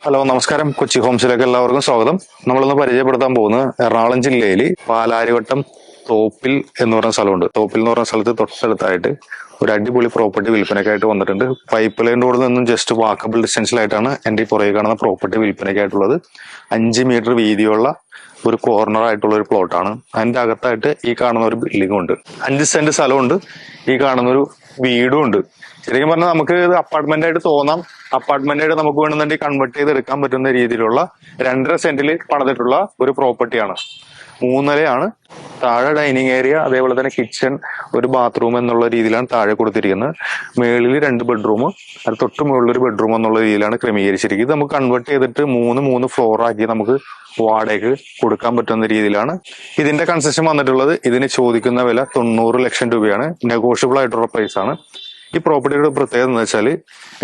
Hello നമസ്കാരം. കൊച്ചി ഹോംസിലേക്ക് എല്ലാവർക്കും സ്വാഗതം. നമ്മളിന്ന് പരിചയപ്പെടുത്താൻ പോകുന്നത് എറണാകുളം ജില്ലയിൽ പാലാരിവട്ടം തോപ്പിൽ എന്ന് പറയുന്ന സ്ഥലമുണ്ട്. തോപ്പിൽ എന്ന് പറയുന്ന സ്ഥലത്ത് തൊട്ടടുത്തായിട്ട് ഒരു അടിപൊളി പ്രോപ്പർട്ടി വിൽപ്പനയ്ക്കായിട്ട് വന്നിട്ടുണ്ട്. പൈപ്പ് ലൈൻ റോഡിൽ നിന്നും ജസ്റ്റ് വാക്കബിൾ ഡിസ്റ്റൻസിലായിട്ടാണ് എൻ്റെ ഈ പുറകെ കാണുന്ന പ്രോപ്പർട്ടി വിൽപ്പനയ്ക്കായിട്ടുള്ളത്. 5 മീറ്റർ വീതിയുള്ള ഒരു കോർണർ ആയിട്ടുള്ള ഒരു പ്ലോട്ടാണ്. അതിന്റെ അകത്തായിട്ട് ഈ കാണുന്ന ഒരു ബിൽഡിംഗ് ഉണ്ട്. 5 സെന്റ് സ്ഥലമുണ്ട്. ഈ കാണുന്ന ഒരു വീടും ഉണ്ട്. ശരിക്കും പറഞ്ഞാൽ നമുക്ക് ഇത് അപ്പാർട്ട്മെന്റ് ആയിട്ട് തോന്നാം. അപ്പാർട്ട്മെന്റ് ആയിട്ട് നമുക്ക് വേണമെന്നുണ്ടെങ്കിൽ കൺവേർട്ട് ചെയ്തെടുക്കാൻ പറ്റുന്ന രീതിയിലുള്ള 2.5 സെന്റിൽ പണിതിട്ടുള്ള ഒരു പ്രോപ്പർട്ടിയാണ്. 3 നിലയാണ്. താഴെ ഡൈനിങ് ഏരിയ, അതേപോലെ തന്നെ കിച്ചൺ, ഒരു ബാത്റൂം എന്നുള്ള രീതിയിലാണ് താഴെ കൊടുത്തിരിക്കുന്നത്. മേളിൽ 2 ബെഡ്റൂം, അത് തൊട്ട് മുകളിൽ ഒരു ബെഡ്റൂം എന്നുള്ള രീതിയിലാണ് ക്രമീകരിച്ചിരിക്കുന്നത്. ഇത് നമുക്ക് കൺവേർട്ട് ചെയ്തിട്ട് 3 ഫ്ലോർ ആക്കി നമുക്ക് വാടകയ്ക്ക് കൊടുക്കാൻ പറ്റുന്ന രീതിയിലാണ് ഇതിന്റെ കൺസെഷൻ വന്നിട്ടുള്ളത്. ഇതിന് ചോദിക്കുന്ന വില 90 ലക്ഷം രൂപയാണ്. നെഗോഷ്യബിൾ ആയിട്ടുള്ള പ്രൈസ് ആണ്. ഈ പ്രോപ്പർട്ടിയുടെ പ്രത്യേകത എന്ന് വെച്ചാൽ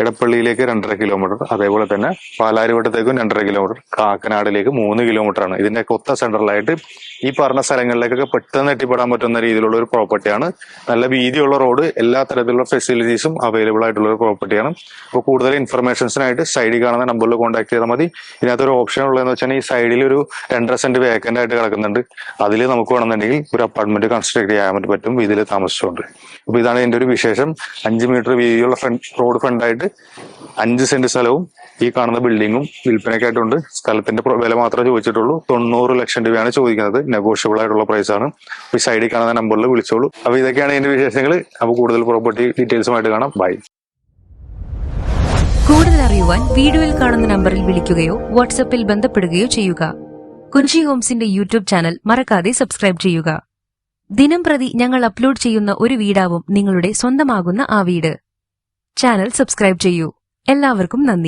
എടപ്പള്ളിയിലേക്ക് 2.5 കിലോമീറ്റർ, അതേപോലെ തന്നെ പാലാരിവട്ടത്തേക്കും 2.5 കിലോമീറ്റർ, കാക്കനാടിലേക്ക് 3 കിലോമീറ്റർ ആണ്. ഇതിന്റെ കൊത്ത സെൻട്രലായിട്ട് ഈ പറഞ്ഞ സ്ഥലങ്ങളിലേക്കൊക്കെ പെട്ടെന്ന് എത്തിപ്പെടാൻ പറ്റുന്ന രീതിയിലുള്ള ഒരു പ്രോപ്പർട്ടിയാണ്. നല്ല വീതിയുള്ള റോഡ്, എല്ലാ തരത്തിലുള്ള ഫെസിലിറ്റീസും അവൈലബിൾ ആയിട്ടുള്ള ഒരു പ്രോപ്പർട്ടിയാണ്. അപ്പോൾ കൂടുതൽ ഇൻഫർമേഷൻസിനായിട്ട് സൈഡിൽ കാണുന്ന നമ്പറിൽ കോൺടാക്ട് ചെയ്താൽ മതി. ഇതിനകത്തൊരു ഓപ്ഷൻ ഉള്ളതെന്ന് വെച്ചാൽ ഈ സൈഡിൽ ഒരു 2.5 സെന്റ് വേക്കന്റ് ആയിട്ട് കിടക്കുന്നുണ്ട്. അതിൽ നമുക്ക് വേണമെന്നുണ്ടെങ്കിൽ ഒരു അപ്പാർട്ട്മെന്റ് കൺസ്ട്രക്ട് ചെയ്യാൻ പറ്റും ഇതിൽ താമസിച്ചുകൊണ്ട്. അപ്പൊ ഇതാണ് ഇതിന്റെ ഒരു വിശേഷം. 5 മീറ്റർ വീതിയുള്ള റോഡ് ഫ്രണ്ടായിട്ട് 5 സെന്റ് സ്ഥലവും ഈ കാണുന്ന ബിൽഡിങ്ങും വിൽപ്പനയ്ക്കായിട്ടുണ്ട്. സ്ഥലത്തിന്റെ വില മാത്രമേ ചോദിച്ചിട്ടുള്ളൂ. 90 ലക്ഷം രൂപയാണ് ചോദിക്കുന്നത്. നെഗോഷ്യബിൾ ആയിട്ടുള്ള പ്രൈസ് ആണ്. ഈ സൈഡിൽ കാണുന്ന നമ്പറിൽ വിളിച്ചോളൂ. അപ്പൊ ഇതൊക്കെയാണ് ഇതിന്റെ വിശേഷങ്ങൾ. അപ്പൊ കൂടുതൽ പ്രോപ്പർട്ടി ഡീറ്റെയിൽസുമായിട്ട് കാണാം. ബൈ. കൂടുതൽ അറിയുവാൻ വീഡിയോയിൽ കാണുന്ന നമ്പറിൽ വിളിക്കുകയോ വാട്സ്ആപ്പിൽ ബന്ധപ്പെടുകയോ ചെയ്യുക. കൊച്ചി ഹോംസിന്റെ യൂട്യൂബ് ചാനൽ മറക്കാതെ സബ്സ്ക്രൈബ് ചെയ്യുക. ദിനം പ്രതി ഞങ്ങൾ അപ്ലോഡ് ചെയ്യുന്ന ഒരു വീടാവും നിങ്ങളുടെ സ്വന്തമാകുന്ന ആ വീട്. ചാനൽ സബ്സ്ക്രൈബ് ചെയ്യൂ. എല്ലാവർക്കും നന്ദി.